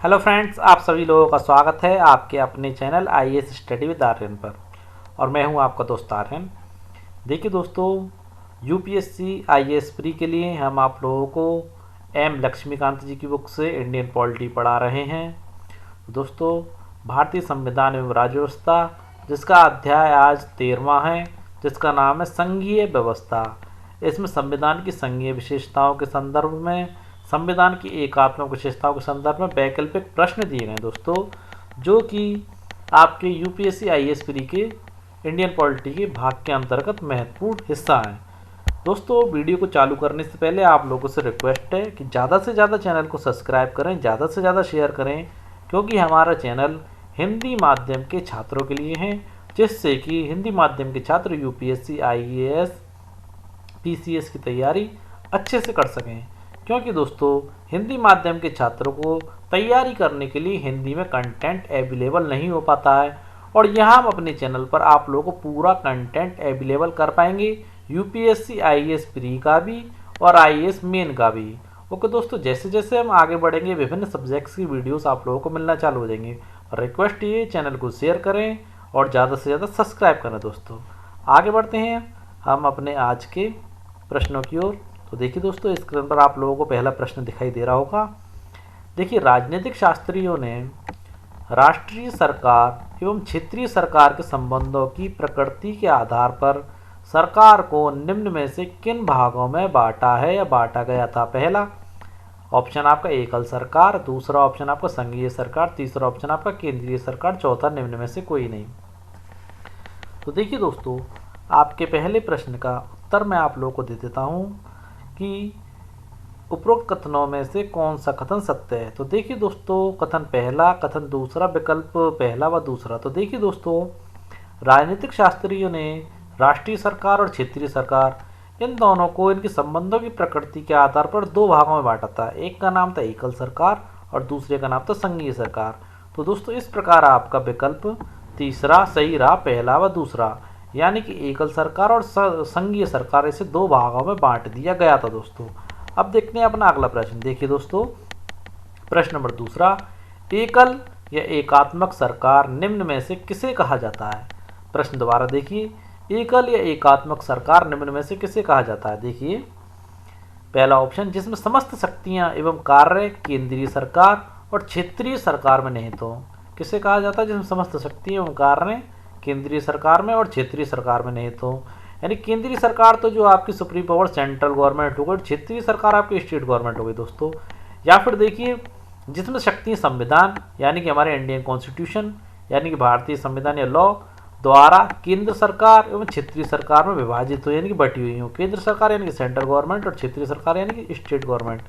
Hello friends, आप सभी लोगों का स्वागत है आपके अपने channel IAS study with Aryan पर। और मैं हूं आपका दोस्त आर्यन। देखिए दोस्तों, यूपीएससी आईएएस प्री के लिए हम आप लोगों को एम लक्ष्मीकांत जी की बुक से इंडियन पॉलिटी पढ़ा रहे हैं। दोस्तों, भारतीय संविधान एवं राज्य व्यवस्था, जिसका अध्याय आज 13वां है, जिसका नाम है संघीय व्यवस्था। इसमें संविधान की संघीय विशेषताओं के संदर्भ में, संविधान की एकात्मक विशेषताओं के संदर्भ में वैकल्पिक प्रश्न दिए गए दोस्तों, जो कि आपके यूपीएससी आईएएस प्री के इंडियन पॉलिटी के भाग के अंतर्गत महत्वपूर्ण हिस्सा है। दोस्तों, वीडियो को चालू करने से पहले आप लोगों से रिक्वेस्ट है कि ज़्यादा से ज़्यादा चैनल को सब्सक्राइब करें, ज़्यादा से ज़्यादा शेयर करें, क्योंकि हमारा चैनल हिंदी माध्यम के छात्रों के लिए है, जिससे कि हिंदी माध्यम के छात्र यूपीएससी आईएएस पीसीएस की तैयारी अच्छे से कर सकें। क्योंकि दोस्तों, हिंदी माध्यम के छात्रों को तैयारी करने के लिए हिंदी में कंटेंट अवेलेबल नहीं हो पाता है, और यहाँ हम अपने चैनल पर आप लोगों को पूरा कंटेंट अवेलेबल कर पाएंगे, यूपीएससी आईएएस प्री का भी और आईएएस मेन का भी। ओके दोस्तों, जैसे जैसे हम आगे बढ़ेंगे विभिन्न सब्जेक्ट्स की वीडियोस आप लोगों को मिलना चालू हो जाएंगे। रिक्वेस्ट ये, चैनल को शेयर करें और ज़्यादा से ज़्यादा सब्सक्राइब करें। दोस्तों, आगे बढ़ते हैं हम अपने आज के प्रश्नों की ओर। तो देखिए दोस्तों, स्क्रीन पर आप लोगों को पहला प्रश्न दिखाई दे रहा होगा। देखिए, राजनीतिक शास्त्रियों ने राष्ट्रीय सरकार एवं क्षेत्रीय सरकार के संबंधों की प्रकृति के आधार पर सरकार को निम्न में से किन भागों में बांटा है या बांटा गया था। पहला ऑप्शन आपका एकल सरकार, दूसरा ऑप्शन आपका संघीय सरकार, तीसरा ऑप्शन आपका केंद्रीय सरकार, चौथा निम्न में से कोई नहीं। तो देखिए दोस्तों, आपके पहले प्रश्न का उत्तर मैं आप लोगों को दे देता हूं कि उपरोक्त कथनों में से कौन सा कथन सत्य है। तो देखिए दोस्तों, कथन पहला, कथन दूसरा, विकल्प पहला व दूसरा। तो देखिए दोस्तों, राजनीतिक शास्त्रियों ने राष्ट्रीय सरकार और क्षेत्रीय सरकार, इन दोनों को इनके संबंधों की प्रकृति के आधार पर दो भागों में बांटा था। एक का नाम था एकल सरकार और दूसरे का नाम था संघीय सरकार। तो दोस्तों, इस प्रकार आपका विकल्प तीसरा सही रहा, पहला व दूसरा, यानी कि एकल सरकार और संघीय सरकार, इसे दो भागों में बांट दिया गया था। दोस्तों, अब देखते हैं अपना अगला प्रश्न। देखिए दोस्तों, प्रश्न नंबर दूसरा, एकल या एकात्मक सरकार निम्न में से किसे कहा जाता है। प्रश्न दोबारा देखिए, एकल या एकात्मक सरकार निम्न में से किसे कहा जाता है। देखिए, पहला ऑप्शन, जिसमें समस्त शक्तियां एवं कार्य केंद्रीय सरकार और क्षेत्रीय सरकार में निहित हो। किसे कहा जाता है? जिसमें समस्त शक्तियां एवं कार्य केंद्रीय सरकार में और क्षेत्रीय सरकार में निहित हो। यानी केंद्रीय सरकार तो जो आपकी सुप्रीम पावर सेंट्रल गवर्नमेंट हो गई, क्षेत्रीय सरकार आपकी स्टेट गवर्नमेंट हो गई दोस्तों। या फिर देखिए, जिसमें शक्तियाँ संविधान यानी कि हमारे इंडियन कॉन्स्टिट्यूशन यानी कि भारतीय संविधान या लॉ द्वारा केंद्र सरकार एवं क्षेत्रीय सरकार में विभाजित हो, यानी कि बटी हुई हो। केंद्र सरकार यानी कि सेंट्रल गवर्नमेंट और क्षेत्रीय सरकार यानी कि स्टेट गवर्नमेंट।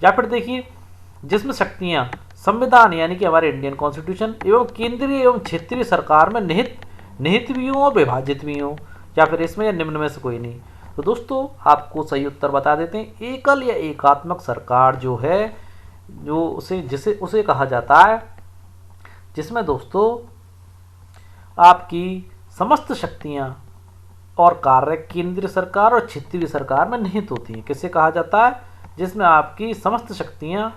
या फिर देखिए, जिसमें शक्तियाँ संविधान यानी कि हमारे इंडियन कॉन्स्टिट्यूशन एवं केंद्रीय एवं क्षेत्रीय सरकार में निहित भी हों और विभाजित भी हों। या फिर इसमें या निम्न में से कोई नहीं। तो दोस्तों, आपको सही उत्तर बता देते हैं, एकल या एकात्मक सरकार जो है, जो उसे कहा जाता है जिसमें दोस्तों आपकी समस्त शक्तियां और कार्य केंद्रीय सरकार और क्षेत्रीय सरकार में निहित होती हैं। किसे कहा जाता है? जिसमें आपकी समस्त शक्तियां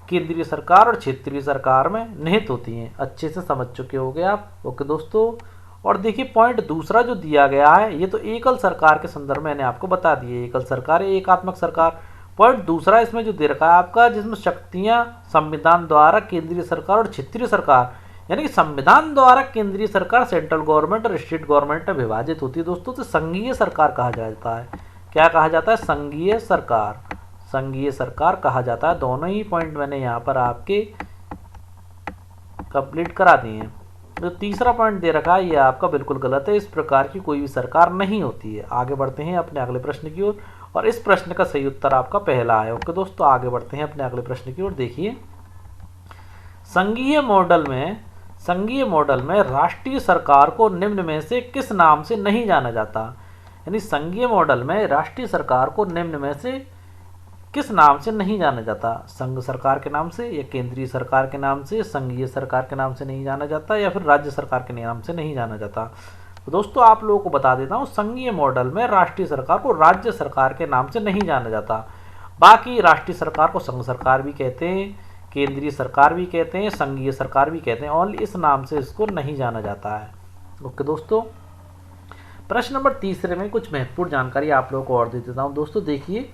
केंद्रीय सरकार और क्षेत्रीय सरकार में निहित होती हैं। अच्छे से समझ चुके होंगे आप। ओके दोस्तों, और देखिए पॉइंट दूसरा जो दिया गया है, ये तो एकल सरकार के संदर्भ में मैंने आपको बता दिए, एकल सरकार या एकात्मक सरकार। पॉइंट दूसरा इसमें जो दे रखा है आपका, जिसमें शक्तियां संविधान द्वारा केंद्रीय सरकार और क्षेत्रीय सरकार यानी कि संविधान द्वारा केंद्रीय सरकार सेंट्रल गवर्नमेंट और स्टेट गवर्नमेंट में विभाजित होती है दोस्तों, तो संघीय सरकार कहा जाता है। क्या कहा जाता है? संघीय सरकार। संघीय सरकार कहा जाता है। दोनों ही पॉइंट मैंने यहाँ पर आपके कंप्लीट करा दिए हैं। जो तीसरा पॉइंट दे रखा है ये आपका बिल्कुल गलत है। इस प्रकार की कोई भी सरकार नहीं होती है। आगे बढ़ते हैं अपने अगले प्रश्न की ओर, और इस प्रश्न का सही उत्तर आपका पहला है। ओके दोस्तों, आगे बढ़ते हैं अपने अगले प्रश्न की ओर। देखिए, संघीय मॉडल में राष्ट्रीय सरकार को निम्न में से किस नाम से नहीं जाना जाता। यानी संघीय मॉडल में राष्ट्रीय सरकार को निम्न में से किस नाम से नहीं जाना जाता? संघ सरकार के नाम से, या केंद्रीय सरकार के नाम से, संघीय सरकार के नाम से नहीं जाना जाता, या फिर राज्य सरकार के नाम से नहीं जाना जाता। तो दोस्तों, आप लोगों को बता देता हूँ, संघीय मॉडल में राष्ट्रीय सरकार को राज्य सरकार के नाम से नहीं जाना जाता। बाकी राष्ट्रीय सरकार को संघ सरकार भी कहते हैं, केंद्रीय सरकार भी कहते हैं, संघीय सरकार भी कहते हैं। ओनली इस नाम से इसको नहीं जाना जाता है। ओके दोस्तों, प्रश्न नंबर तीसरे में कुछ महत्वपूर्ण जानकारी आप लोगों को और दे देता हूँ। दोस्तों देखिए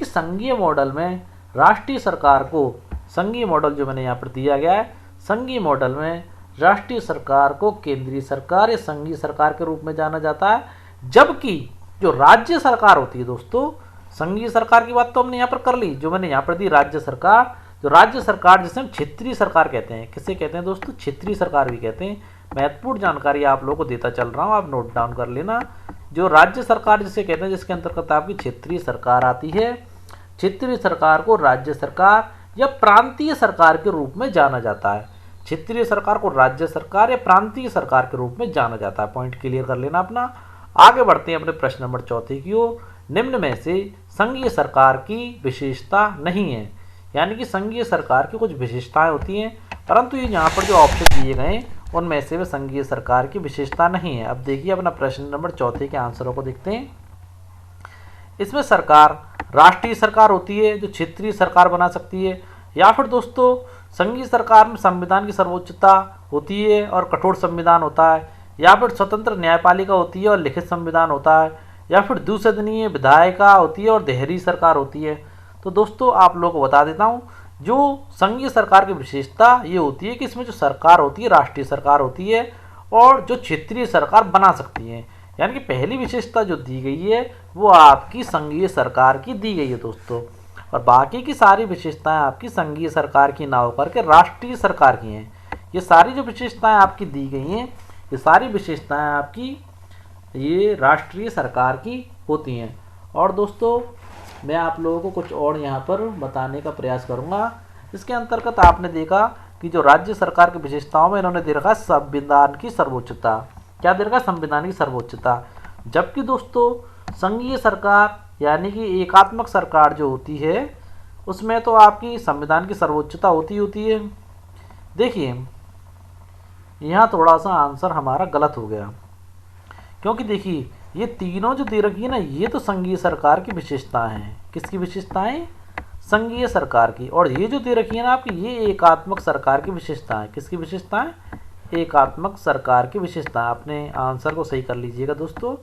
संघीय मॉडल में राष्ट्रीय सरकार को, संघीय मॉडल जो मैंने यहाँ पर दिया गया है, संघीय मॉडल में राष्ट्रीय सरकार को केंद्रीय सरकार या संघीय सरकार के रूप में जाना जाता है, जबकि जो राज्य सरकार होती है दोस्तों, संघीय सरकार की बात तो हमने यहाँ पर कर ली, जो मैंने यहाँ पर दी राज्य सरकार, जो राज्य सरकार जिसे हम क्षेत्रीय सरकार कहते हैं। किसे कहते हैं दोस्तों? क्षेत्रीय सरकार भी कहते हैं। महत्वपूर्ण जानकारी आप लोगों को देता चल रहा हूँ, आप नोट डाउन कर लेना। जो राज्य सरकार जिसे कहते हैं, जिसके अंतर्गत आपकी क्षेत्रीय सरकार आती है, क्षेत्रीय सरकार को राज्य सरकार या प्रांतीय सरकार के रूप में जाना जाता है। क्षेत्रीय सरकार को राज्य सरकार या प्रांतीय सरकार के रूप में जाना जाता है। पॉइंट क्लियर कर लेना अपना। आगे बढ़ते हैं अपने प्रश्न नंबर चौथे की ओर। निम्न में से संघीय सरकार की विशेषता नहीं है, यानी कि संघीय सरकार की कुछ विशेषताएं होती हैं, परंतु ये यहाँ पर जो ऑप्शन दिए गए उनमें से वे संघीय सरकार की विशेषता नहीं है। अब देखिए अपना प्रश्न नंबर चौथे के आंसरों को देखते हैं। इसमें सरकार राष्ट्रीय सरकार होती है जो क्षेत्रीय सरकार बना सकती है, या फिर दोस्तों संघीय सरकार में संविधान की सर्वोच्चता होती है और कठोर संविधान होता है, या फिर स्वतंत्र न्यायपालिका होती है और लिखित संविधान होता है, या फिर द्विसदनीय विधायिका होती है और देहरी सरकार होती है। तो दोस्तों आप लोगों को बता देता हूँ, जो संघीय सरकार की विशेषता ये होती है कि इसमें जो सरकार होती है राष्ट्रीय सरकार होती है और जो क्षेत्रीय सरकार बना सकती है। यानी कि पहली विशेषता जो दी गई है वो आपकी संघीय सरकार की दी गई है दोस्तों, और बाकी की सारी विशेषताएं आपकी संघीय सरकार की ना होकर के राष्ट्रीय सरकार की हैं। ये सारी जो विशेषताएं आपकी दी गई हैं, ये सारी विशेषताएं आपकी ये राष्ट्रीय सरकार की होती हैं। और दोस्तों मैं आप लोगों को कुछ और यहाँ पर बताने का प्रयास करूँगा। इसके अंतर्गत आपने देखा कि जो राज्य सरकार की विशेषताओं में इन्होंने दे रखा है संविधान की सर्वोच्चता। क्या दे रखा है? संविधान की सर्वोच्चता। जबकि दोस्तों संघीय सरकार यानी कि एकात्मक सरकार जो होती है उसमें तो आपकी संविधान की सर्वोच्चता होती है। देखिए यहाँ थोड़ा सा आंसर हमारा गलत हो गया, क्योंकि देखिए ये तीनों जो दे रखी है ना, ये तो संघीय सरकार की विशेषताएं हैं। किसकी विशेषताएं? संघीय सरकार की। और ये जो दे रखी है ना आपकी, ये एकात्मक सरकार की विशेषताएं। किसकी विशेषताएं? एकात्मक सरकार की विशेषताएं। अपने आंसर को सही कर लीजिएगा दोस्तों।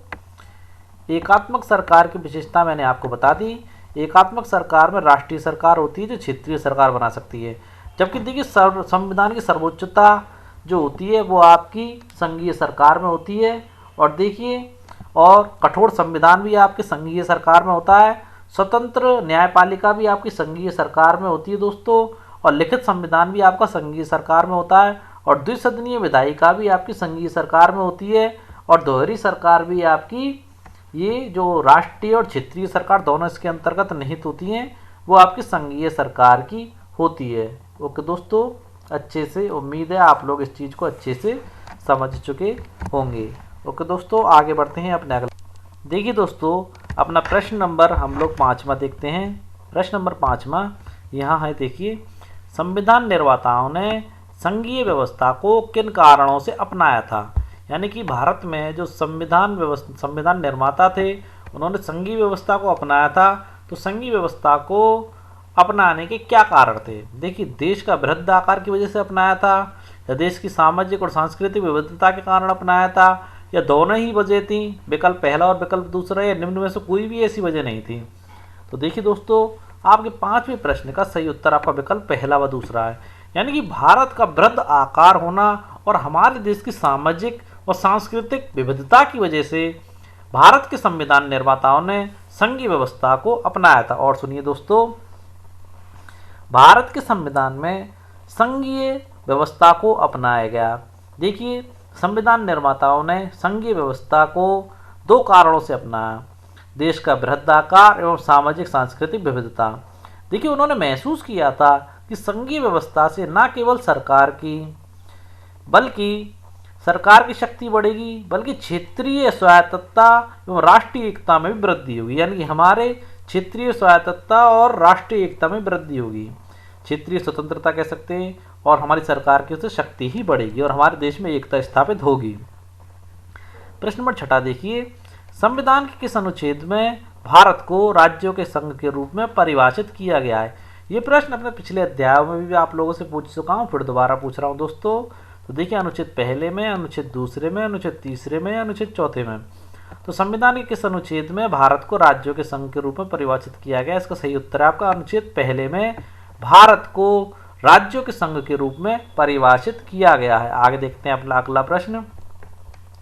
एकात्मक सरकार की विशेषता मैंने आपको बता दी। एकात्मक सरकार में राष्ट्रीय सरकार होती है जो क्षेत्रीय सरकार बना सकती है, जबकि देखिए संविधान की सर्वोच्चता जो होती है वो आपकी संघीय सरकार में होती है। और देखिए और कठोर संविधान भी आपके संघीय सरकार में होता है, स्वतंत्र न्यायपालिका भी आपकी संघीय सरकार में होती है दोस्तों, और लिखित संविधान भी आपका संघीय सरकार में होता है, और द्विसदनीय विधायिका भी आपकी संघीय सरकार में होती है, और दोहरी सरकार भी आपकी, ये जो राष्ट्रीय और क्षेत्रीय सरकार दोनों इसके अंतर्गत निहित होती हैं, वो आपकी संघीय सरकार की होती है। ओके दोस्तों, अच्छे से उम्मीद है आप लोग इस चीज़ को अच्छे से समझ चुके होंगे। ओके दोस्तों, आगे बढ़ते हैं अपने अगले। देखिए दोस्तों अपना प्रश्न नंबर हम लोग 5वां देखते हैं। प्रश्न नंबर 5वां यहाँ है। देखिए संविधान निर्माताओं ने संघीय व्यवस्था को किन कारणों से अपनाया था? यानी कि भारत में जो संविधान निर्माता थे उन्होंने संघीय व्यवस्था को अपनाया था, तो संघीय व्यवस्था को अपनाने के क्या कारण थे? देखिए देश का बृहद आकार की वजह से अपनाया था, या देश की सामाजिक और सांस्कृतिक विविधता के कारण अपनाया था, या दोनों ही वजह थी, विकल्प पहला और विकल्प दूसरा, या निम्न में से कोई भी ऐसी वजह नहीं थी? तो देखिए दोस्तों आपके 5वें प्रश्न का सही उत्तर आपका विकल्प पहला व दूसरा है। यानी कि भारत का बृहद आकार होना और हमारे देश की सामाजिक और सांस्कृतिक विविधता की वजह से भारत के संविधान निर्माताओं ने संघीय व्यवस्था को अपनाया था। और सुनिए दोस्तों, भारत के संविधान में संघीय व्यवस्था को अपनाया गया। देखिए संविधान निर्माताओं ने संघीय व्यवस्था को 2 कारणों से अपनाया: देश का बृहद आकार एवं सामाजिक सांस्कृतिक विविधता। देखिए उन्होंने महसूस किया था कि संघीय व्यवस्था से न केवल सरकार की शक्ति बढ़ेगी, बल्कि क्षेत्रीय स्वायत्तता एवं राष्ट्रीय एकता में भी वृद्धि होगी। यानी कि हमारे क्षेत्रीय स्वायत्तता और राष्ट्रीय एकता में वृद्धि होगी, क्षेत्रीय स्वतंत्रता कह सकते हैं, और हमारी सरकार की शक्ति ही बढ़ेगी और हमारे देश में एकता स्थापित होगी। प्रश्न नंबर 6 देखिए, संविधान के किस अनुच्छेद में भारत को राज्यों के संघ के रूप में परिभाषित किया गया है? ये प्रश्न अपने पिछले अध्यायों में भी आप लोगों से पूछ चुका हूँ, फिर दोबारा पूछ रहा हूँ दोस्तों। तो देखिए, अनुच्छेद पहले में, अनुच्छेद दूसरे में, अनुच्छेद तीसरे में, अनुच्छेद चौथे में। तो संविधान के किस अनुच्छेद में भारत को राज्यों के संघ के रूप में परिभाषित किया गया? इसका सही उत्तर है आपका अनुच्छेद पहले में भारत को राज्यों के संघ के रूप में परिभाषित किया गया है। आगे देखते हैं अपना अगला प्रश्न।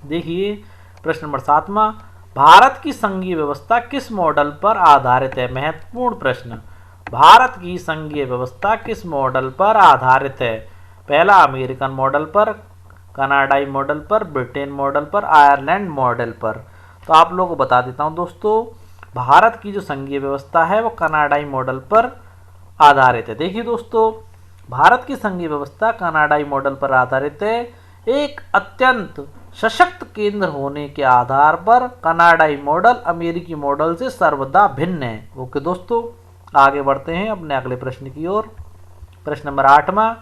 देखिए प्रश्न नंबर 7वां, भारत की संघीय व्यवस्था किस मॉडल पर आधारित है? महत्वपूर्ण प्रश्न। भारत की संघीय व्यवस्था किस मॉडल पर आधारित है? पहला अमेरिकन मॉडल पर, कनाडाई मॉडल पर, ब्रिटेन मॉडल पर, आयरलैंड मॉडल पर। तो आप लोगों को बता देता हूं दोस्तों, भारत की जो संघीय व्यवस्था है वो कनाडाई मॉडल पर आधारित है। देखिए दोस्तों, भारत की संघीय व्यवस्था कनाडाई मॉडल पर आधारित है। एक अत्यंत सशक्त केंद्र होने के आधार पर कनाडाई मॉडल अमेरिकी मॉडल से सर्वदा भिन्न है। ओके दोस्तों, आगे बढ़ते हैं अपने अगले प्रश्न की ओर। प्रश्न नंबर 8वां,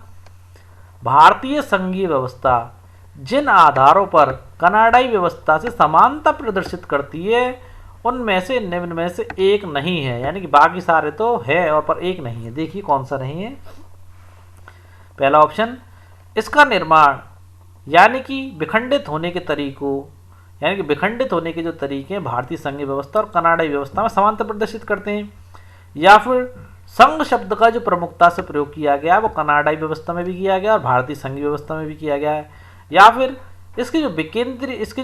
भारतीय संघीय व्यवस्था जिन आधारों पर कनाडाई व्यवस्था से समानता प्रदर्शित करती है उनमें से निम्न में से एक नहीं है, यानी कि बाकी सारे तो है और पर एक नहीं है। देखिए कौन सा नहीं है। पहला ऑप्शन, इसका निर्माण यानी कि विखंडित होने के तरीकों, यानी कि विखंडित होने के जो तरीके हैं भारतीय संघीय व्यवस्था और कनाडाई व्यवस्था में समानता प्रदर्शित करते हैं। या फिर संघ शब्द का जो प्रमुखता से प्रयोग किया गया वो कनाडाई व्यवस्था में भी किया गया और भारतीय संघीय व्यवस्था में भी किया गया है। या फिर इसके जो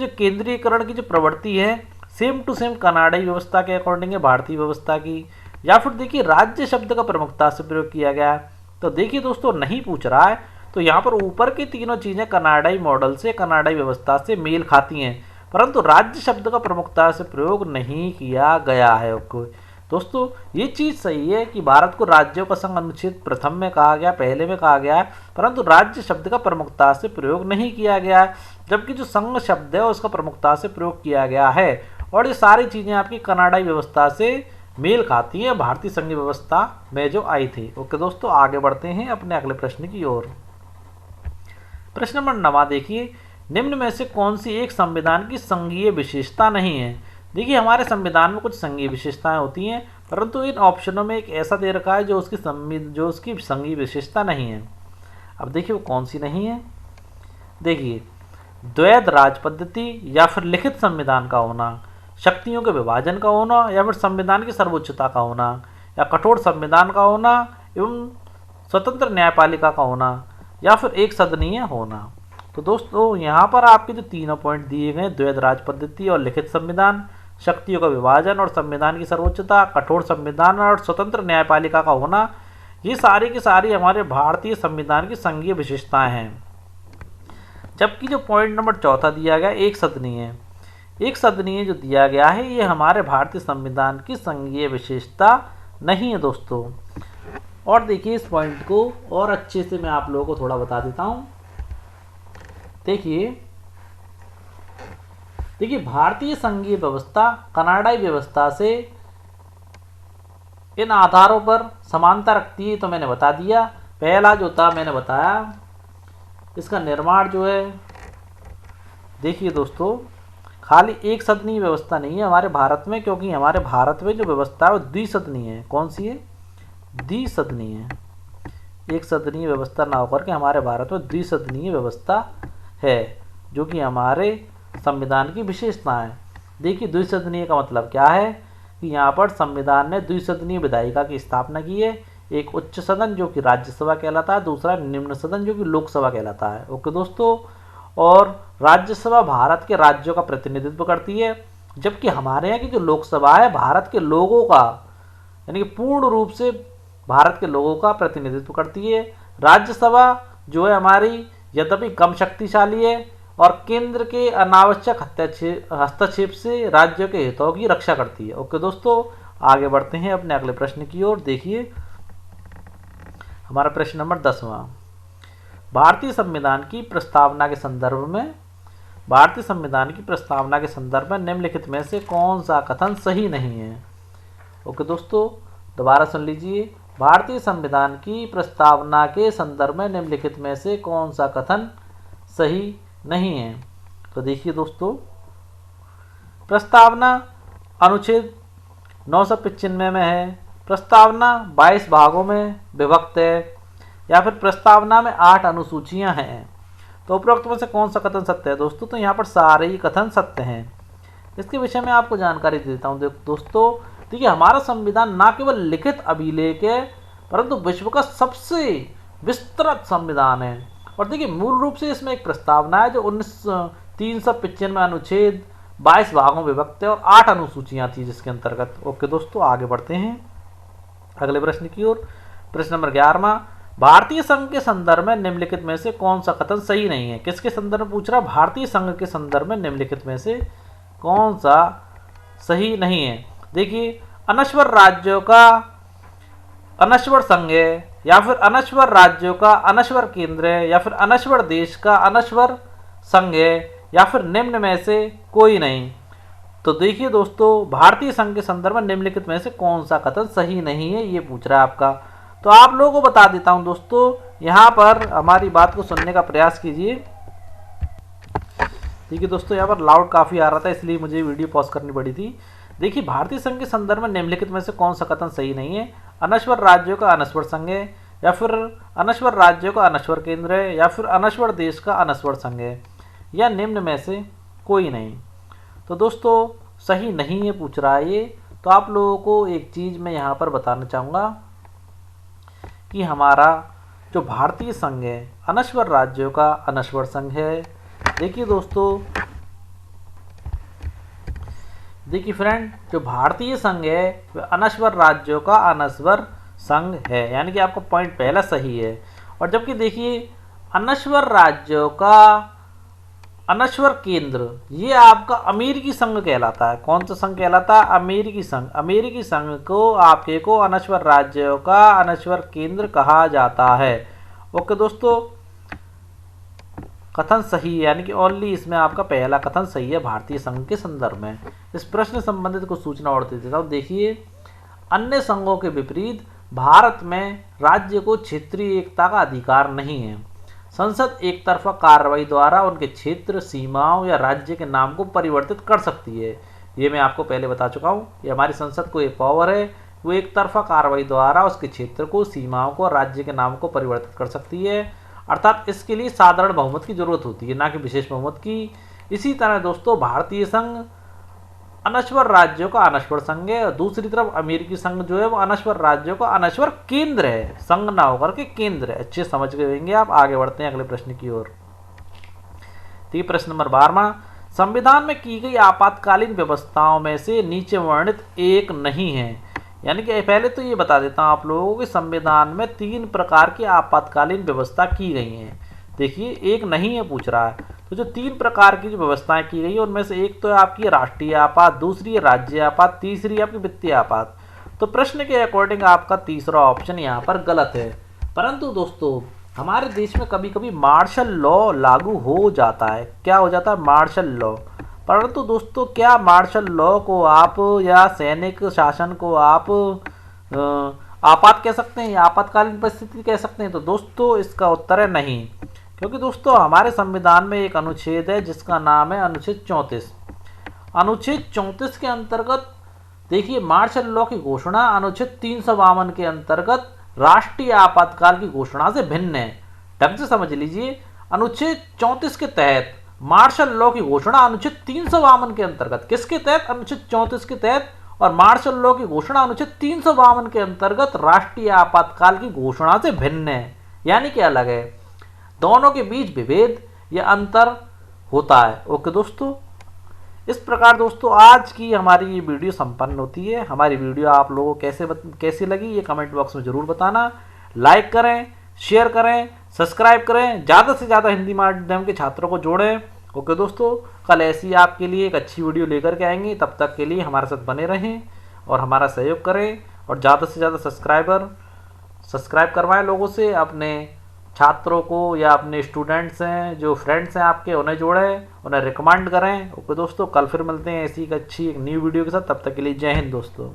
केंद्रीयकरण की जो प्रवृत्ति है सेम टू सेम कनाडाई व्यवस्था के अकॉर्डिंग है भारतीय व्यवस्था की। या फिर देखिए राज्य शब्द का प्रमुखता से प्रयोग किया गया है। तो देखिए दोस्तों, नहीं पूछ रहा है तो यहाँ पर ऊपर की तीनों चीज़ें कनाडाई मॉडल से, कनाडाई व्यवस्था से मेल खाती हैं, परंतु राज्य शब्द का प्रमुखता से प्रयोग नहीं किया गया है। ओके दोस्तों, ये चीज़ सही है कि भारत को राज्यों का संघ अनुच्छेद प्रथम में कहा गया, पहले में कहा गया है, परंतु राज्य शब्द का प्रमुखता से प्रयोग नहीं किया गया है, जबकि जो संघ शब्द है उसका प्रमुखता से प्रयोग किया गया है। और ये सारी चीज़ें आपकी कनाडाई व्यवस्था से मेल खाती हैं भारतीय संघीय व्यवस्था में जो आई थी। ओके दोस्तों, आगे बढ़ते हैं अपने अगले प्रश्न की ओर। प्रश्न नंबर 9 देखिए, निम्न में से कौन सी एक संविधान की संघीय विशेषता नहीं है? देखिए हमारे संविधान में कुछ संघीय विशेषताएं होती हैं, परंतु इन ऑप्शनों में एक ऐसा दे रखा है जो उसकी संघीय विशेषता नहीं है। अब देखिए वो कौन सी नहीं है। देखिए, द्वैध राज पद्धति, या फिर लिखित संविधान का होना, शक्तियों के विभाजन का होना, या फिर संविधान की सर्वोच्चता का होना, या कठोर संविधान का होना एवं स्वतंत्र न्यायपालिका का होना, या फिर एक सदनीय होना। तो दोस्तों यहाँ पर आपके जो तीनों पॉइंट दिए गए, द्वैध राज पद्धति और लिखित संविधान, शक्तियों का विभाजन और संविधान की सर्वोच्चता, कठोर संविधान और स्वतंत्र न्यायपालिका का होना, ये सारी की सारी हमारे भारतीय संविधान की संघीय विशेषताएं हैं। जबकि जो पॉइंट नंबर 4 दिया गया एक सदनीय जो दिया गया है ये हमारे भारतीय संविधान की संघीय विशेषता नहीं है दोस्तों। और देखिए इस पॉइंट को और अच्छे से मैं आप लोगों को थोड़ा बता देता हूं। देखिए भारतीय संघीय व्यवस्था कनाडाई व्यवस्था से इन आधारों पर समानता रखती है, तो मैंने बता दिया। पहला जो था मैंने बताया, इसका निर्माण जो है, देखिए दोस्तों खाली एक सदनीय व्यवस्था नहीं है हमारे भारत में, क्योंकि हमारे भारत में जो व्यवस्था है वो द्विसदनीय है। कौन सी है? द्विसदनीय है। एक सदनीय व्यवस्था ना होकर के हमारे भारत में द्विसदनीय व्यवस्था है, जो कि हमारे संविधान की विशेषता है। देखिए द्विसदनीय का मतलब क्या है कि यहाँ पर संविधान ने द्विसदनीय विधायिका की स्थापना की है। एक उच्च सदन जो कि राज्यसभा कहलाता है, दूसरा निम्न सदन जो कि लोकसभा कहलाता है। ओके दोस्तों, और राज्यसभा भारत के राज्यों का प्रतिनिधित्व करती है, जबकि हमारे यहाँ की जो लोकसभा है भारत के लोगों का, यानी कि पूर्ण रूप से भारत के लोगों का प्रतिनिधित्व करती है। राज्यसभा जो है हमारी यद्यपि कम शक्तिशाली है और केंद्र के अनावश्यक हस्तक्षेप से राज्यों के हितों की रक्षा करती है। ओके दोस्तों, आगे बढ़ते हैं अपने अगले प्रश्न की ओर। देखिए हमारा प्रश्न नंबर 10वां, भारतीय संविधान की प्रस्तावना के संदर्भ में निम्नलिखित में से कौन सा कथन सही नहीं है? ओके दोस्तों, दोबारा सुन लीजिए। भारतीय संविधान की प्रस्तावना के संदर्भ में निम्नलिखित में से कौन सा कथन सही नहीं है? तो देखिए दोस्तों, प्रस्तावना अनुच्छेद 995 में है, प्रस्तावना 22 भागों में विभक्त है, या फिर प्रस्तावना में 8 अनुसूचियां हैं। तो उपरोक्त में से कौन सा कथन सत्य है दोस्तों? तो यहाँ पर सारे ही कथन सत्य हैं। इसके विषय में आपको जानकारी देता हूँ दोस्तों। देखिए, हमारा संविधान न केवल लिखित अभिलेख है परंतु विश्व का सबसे विस्तृत संविधान है। और देखिए, मूल रूप से इसमें एक प्रस्तावना है जो 395 अनुच्छेद 22 भागों में विभक्त है और 8 अनुसूचियां थी जिसके अंतर्गत। ओके दोस्तों, आगे बढ़ते हैं अगले प्रश्न की ओर। प्रश्न नंबर 11वां, भारतीय संघ के संदर्भ में निम्नलिखित में से कौन सा कथन सही नहीं है? किसके संदर्भ में पूछ रहा? भारतीय संघ के संदर्भ में निम्नलिखित में से कौन सा सही नहीं है? देखिए, अनश्वर राज्यों का अनश्वर संघ है, या फिर अनश्वर राज्यों का अनश्वर केंद्र है, या फिर अनश्वर देश का अनश्वर संघ है, या फिर निम्न में से कोई नहीं। तो देखिए दोस्तों, भारतीय संघ के संदर्भ में निम्नलिखित में से कौन सा कथन सही नहीं है, ये पूछ रहा है आपका। तो आप लोगों को बता देता हूं दोस्तों, यहाँ पर हमारी बात को सुनने का प्रयास कीजिए। ठीक है दोस्तों, यहाँ पर लाउड काफ़ी आ रहा था इसलिए मुझे वीडियो पॉज करनी पड़ी थी। देखिए, भारतीय संघ के संदर्भ में निम्नलिखित में से कौन सा कथन सही नहीं है? अनश्वर राज्यों का अनश्वर संघ है, या फिर अनश्वर राज्यों का अनश्वर केंद्र है, या फिर अनश्वर देश का अनश्वर संघ है, या निम्न में से कोई नहीं। तो दोस्तों, सही नहीं है पूछ रहा है ये। तो आप लोगों को एक चीज़ मैं यहाँ पर बताना चाहूँगा कि हमारा जो भारतीय संघ है अनश्वर राज्यों का अनश्वर संघ है। देखिए दोस्तों, देखिए फ्रेंड, जो भारतीय संघ है वह अनश्वर राज्यों का अनश्वर संघ है, यानी कि आपका पॉइंट पहला सही है। और जबकि देखिए, अनश्वर राज्यों का अनश्वर केंद्र ये आपका अमेरिकी संघ कहलाता है। कौन सा संघ कहलाता है? अमेरिकी संघ। अमेरिकी संघ को आपके को अनश्वर राज्यों का अनश्वर केंद्र कहा जाता है। ओके दोस्तों, कथन सही है, यानी कि ओनली इसमें आपका पहला कथन सही है भारतीय संघ के संदर्भ में। इस प्रश्न संबंधित कुछ सूचना और दे देता हूँ। देखिए, अन्य संघों के विपरीत भारत में राज्य को क्षेत्रीय एकता का अधिकार नहीं है। संसद एक तरफा कार्रवाई द्वारा उनके क्षेत्र, सीमाओं या राज्य के नाम को परिवर्तित कर सकती है। ये मैं आपको पहले बता चुका हूँ। ये हमारी संसद को एक पावर है, वो एक तरफा कार्रवाई द्वारा उसके क्षेत्र को, सीमाओं को और राज्य के नाम को परिवर्तित कर सकती है। अर्थात इसके लिए साधारण बहुमत की जरूरत होती है, ना कि विशेष बहुमत की। इसी तरह दोस्तों, भारतीय संघ अनश्वर राज्यों का अनश्वर संघ है, और दूसरी तरफ अमेरिकी संघ जो है वो अनश्वर राज्यों का अनश्वर केंद्र है, संघ ना होकर के केंद्र है। अच्छे समझ गए होंगे आप। आगे बढ़ते हैं अगले प्रश्न की ओर। ठीक, प्रश्न नंबर 12वां, संविधान में की गई आपातकालीन व्यवस्थाओं में से नीचे वर्णित एक नहीं है। यानी कि पहले तो ये बता देता हूँ आप लोगों को कि संविधान में 3 प्रकार की आपातकालीन व्यवस्था की गई हैं। देखिए, एक नहीं है पूछ रहा है। तो जो 3 प्रकार की जो व्यवस्थाएं की गई है उनमें से एक तो है आपकी राष्ट्रीय आपात, दूसरी है राज्य आपात, तीसरी है आपकी वित्तीय आपात। तो प्रश्न के अकॉर्डिंग आपका तीसरा ऑप्शन यहाँ पर गलत है। परंतु दोस्तों, हमारे देश में कभी कभी मार्शल लॉ लागू हो जाता है। क्या हो जाता है? Martial law. परंतु दोस्तों, क्या मार्शल लॉ को आप या सैनिक शासन को आप आपात कह सकते हैं या आपातकालीन परिस्थिति कह सकते हैं? तो दोस्तों, इसका उत्तर है नहीं। क्योंकि दोस्तों, हमारे संविधान में एक अनुच्छेद है जिसका नाम है अनुच्छेद 34। अनुच्छेद 34 के अंतर्गत देखिए, मार्शल लॉ की घोषणा अनुच्छेद 352 के अंतर्गत राष्ट्रीय आपातकाल की घोषणा से भिन्न है। ढंग से समझ लीजिए, अनुच्छेद 34 के तहत मार्शल लॉ की घोषणा अनुच्छेद 352 के अंतर्गत, किसके तहत? अनुच्छेद 34 के तहत। और मार्शल लॉ की घोषणा अनुच्छेद 352 के अंतर्गत राष्ट्रीय आपातकाल की घोषणा से भिन्न है, यानी कि अलग है। दोनों के बीच विभेद या अंतर होता है। ओके दोस्तों, इस प्रकार दोस्तों आज की हमारी ये वीडियो संपन्न होती है। हमारी वीडियो आप लोगों को कैसे लगी ये कमेंट बॉक्स में ज़रूर बताना। लाइक करें, शेयर करें, सब्सक्राइब करें, ज़्यादा से ज़्यादा हिंदी माध्यम के छात्रों को जोड़ें। ओके दोस्तों, कल ऐसी आपके लिए एक अच्छी वीडियो लेकर के आएंगे। तब तक के लिए हमारे साथ बने रहें और हमारा सहयोग करें, और ज़्यादा से ज़्यादा सब्सक्राइब करवाएं लोगों से। अपने छात्रों को या अपने स्टूडेंट्स हैं जो फ्रेंड्स हैं आपके, उन्हें जोड़ें, उन्हें रिकमेंड करें। ओके दोस्तों, कल फिर मिलते हैं ऐसी एक अच्छी एक न्यू वीडियो के साथ। तब तक के लिए जय हिंद दोस्तों।